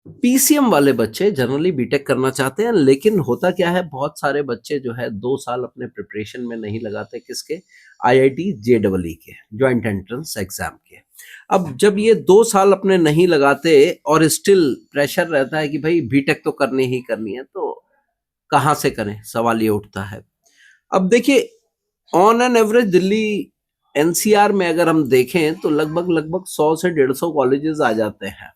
PCM वाले बच्चे generally BTech करना चाहते हैं, लेकिन होता क्या है, बहुत सारे बच्चे जो है 2 साल अपने प्रिपरेशन में नहीं लगाते। किसके? आईआईटी जेईई के, ज्वाइंट एंट्रेंस एग्जाम के। अब जब ये 2 साल अपने नहीं लगाते और स्टिल प्रेशर रहता है कि भाई बीटेक तो करनी ही करनी है, तो कहाँ से करें, सवाल ये उठता है। अब देखिए, on an average Delhi NCR में अगर हम देखें तो लगभग लगभग 100 से 150 कॉलेजेस आ जाते हैं,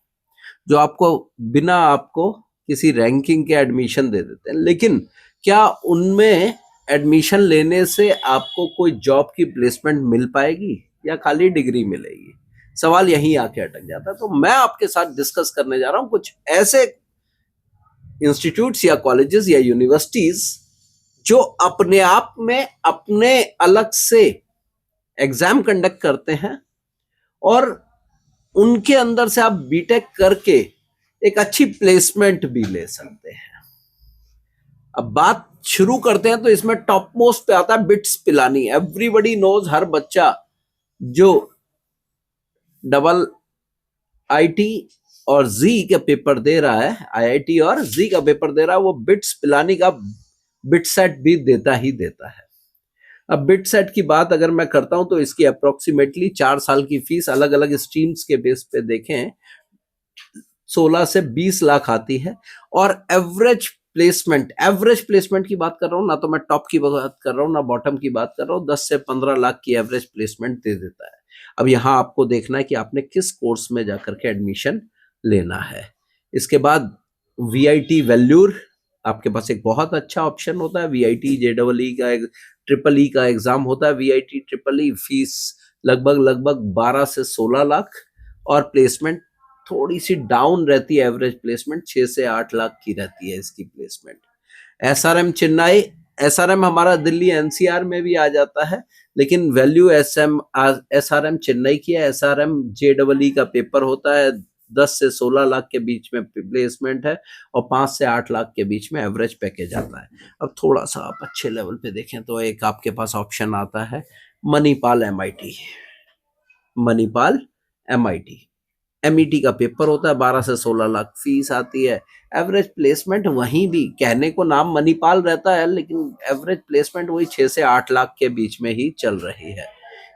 जो आपको बिना आपको किसी रैंकिंग के एडमिशन दे देते हैं। लेकिन क्या उनमें एडमिशन लेने से आपको कोई जॉब की प्लेसमेंट मिल पाएगी या खाली डिग्री मिलेगी? सवाल यहीं आके अटक जाता है। तो मैं आपके साथ डिस्कस करने जा रहा हूं कुछ ऐसे इंस्टीट्यूट्स या कॉलेजेस या यूनिवर्सिटीज जो अपने आप में अपने अलग से एग्जाम कंडक्ट करते हैं और उनके अंदर से आप बीटेक करके एक अच्छी प्लेसमेंट भी ले सकते हैं। अब बात शुरू करते हैं तो इसमें टॉप मोस्ट पे आता है बिट्स पिलानी। एवरीबडी नोज, हर बच्चा जो डबल आईटी और जी का पेपर दे रहा है, आईआईटी और जी का पेपर दे रहा है, वो बिट्स पिलानी का बिट सेट भी देता ही देता है। अब बिट सेट की बात अगर मैं करता हूं तो इसकी अप्रोक्सीमेटली 4 साल की फीस अलग अलग स्ट्रीम्स के बेस पे देखें 16 से 20 लाख आती है। और एवरेज प्लेसमेंट की बात कर रहा हूं, ना तो मैं टॉप की बात कर रहा हूं ना बॉटम की बात कर रहा हूं, 10 से 15 लाख की एवरेज प्लेसमेंट दे देता है। अब यहां आपको देखना है कि आपने किस कोर्स में जाकर के एडमिशन लेना है। इसके बाद वीआईटी वैल्यूर आपके पास एक बहुत अच्छा ऑप्शन होता है। वीआईटी जेईई का एक ट्रिपल ई का एग्जाम होता है। वीआईटी ट्रिपल ई फीस लगभग लगभग 12 से 16 लाख और प्लेसमेंट थोड़ी सी डाउन रहती है। एवरेज प्लेसमेंट 6 से 8 लाख की रहती है इसकी प्लेसमेंट। एसआरएम चेन्नई, एसआरएम हमारा दिल्ली एनसीआर में भी आ जाता है, लेकिन वैल्यू एसआरएम चेन्नई की है। एसआरएम जेईई का पेपर होता है, 10 से 16 लाख के बीच में प्लेसमेंट है और 5 से 8 लाख के बीच में एवरेज पैकेज आता है। अब थोड़ा सा आप अच्छे लेवल पे देखें तो एक आपके पास ऑप्शन आता है Manipal MIT. Manipal MIT MET का पेपर होता है, 12 से 16 लाख फीस आती है। एवरेज प्लेसमेंट वहीं भी, कहने को नाम मणिपाल रहता है लेकिन एवरेज प्लेसमेंट वही 6 से 8 लाख के बीच में ही चल रही है।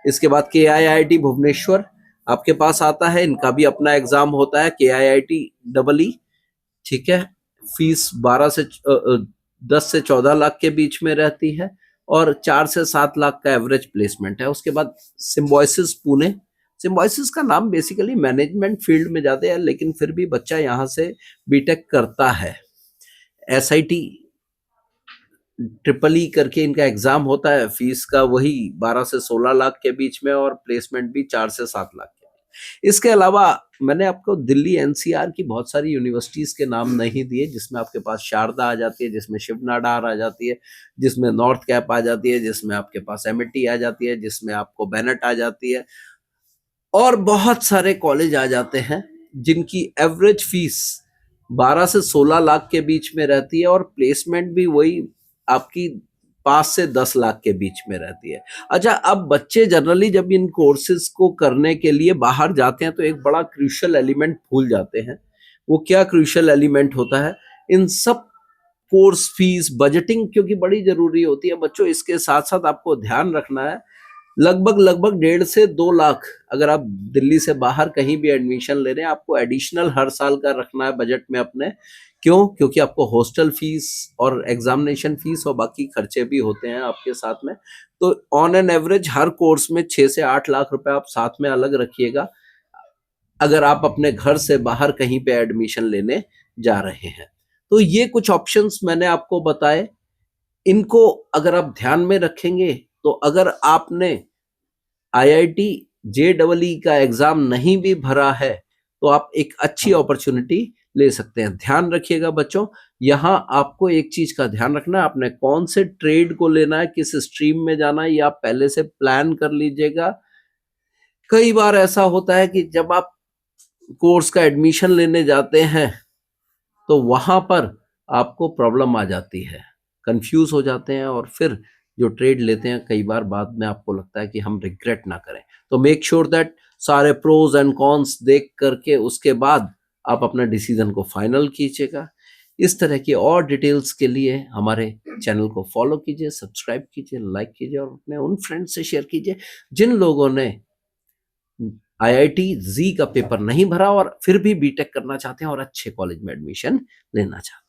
इसके बाद KIIT भुवनेश्वर आपके पास आता है, इनका भी अपना एग्जाम होता है, KIIT डबल ई। ठीक है, फीस 10 से 14 लाख के बीच में रहती है और 4 से 7 लाख का एवरेज प्लेसमेंट है। उसके बाद सिम्बोयसिस पुणे। सिम्बोयसिस का नाम बेसिकली मैनेजमेंट फील्ड में जाते हैं, लेकिन फिर भी बच्चा यहाँ से बीटेक करता है। SIT ट्रिपल ई करके इनका एग्जाम होता है, फीस का वही 12 से 16 लाख के बीच में और प्लेसमेंट भी 4 से 7 लाख के। इसके अलावा मैंने आपको दिल्ली एनसीआर की बहुत सारी यूनिवर्सिटीज के नाम नहीं दिए, जिसमें आपके पास शारदा आ जाती है, जिसमें शिव नाडार आ जाती है, जिसमें नॉर्थ कैप आ जाती है, जिसमें आपके पास एमिटी आ जाती है, जिसमें आपको बेनेट आ जाती है और बहुत सारे कॉलेज आ जाते हैं जिनकी एवरेज फीस 12 से 16 लाख के बीच में रहती है और प्लेसमेंट भी वही आपकी 5 से 10 लाख के बीच में रहती है। अच्छा, अब बच्चे जनरली जब इन कोर्सेज को करने के लिए बाहर जाते हैं तो एक बड़ा क्रूशियल एलिमेंट भूल जाते हैं। वो क्या क्रूशियल एलिमेंट होता है? इन सब कोर्स फीस बजटिंग क्योंकि बड़ी जरूरी होती है बच्चों। इसके साथ साथ आपको ध्यान रखना है, लगभग लगभग 1.5 से 2 लाख अगर आप दिल्ली से बाहर कहीं भी एडमिशन ले रहे हैं, आपको एडिशनल हर साल का रखना है बजट में अपने। क्यों? क्योंकि आपको हॉस्टल फीस और एग्जामिनेशन फीस और बाकी खर्चे भी होते हैं आपके साथ में। तो on an average her course में 6 से 8 लाख रुपए आप साथ में अलग रखिएगा अगर आप अपने घर से बाहर कहीं पे एडमिशन लेने जा रहे हैं। तो ये कुछ ऑप्शंस मैंने आपको बताए, इनको अगर आप ध्यान में रखेंगे तो अगर आपने आईआईटी जेईई का एग्जाम नहीं भी भरा है तो आप एक अच्छी अपॉर्चुनिटी ले सकते हैं। ध्यान रखिएगा बच्चों, यहां आपको एक चीज का ध्यान रखना है, आपने कौन से ट्रेड को लेना है, किस स्ट्रीम में जाना है, ये आप पहले से प्लान कर लीजिएगा। कई बार ऐसा होता है कि जब आप कोर्स का एडमिशन लेने जाते हैं तो वहां पर आपको प्रॉब्लम आ जाती है, कंफ्यूज हो जाते हैं और फिर जो ट्रेड लेते हैं कई बार बाद में आपको लगता है कि हम रिग्रेट ना करें। तो मेक श्योर दैट सारे प्रोज एंड कॉन्स देख करके उसके बाद आप अपना डिसीजन को फाइनल कीजिएगा। इस तरह की और डिटेल्स के लिए हमारे चैनल को फॉलो कीजिए, सब्सक्राइब कीजिए, लाइक कीजिए और अपने उन फ्रेंड्स से शेयर कीजिए जिन लोगों ने IIT जी का पेपर नहीं भरा और फिर भी बीटेक करना चाहते हैं और अच्छे कॉलेज में एडमिशन लेना चाहते हैं।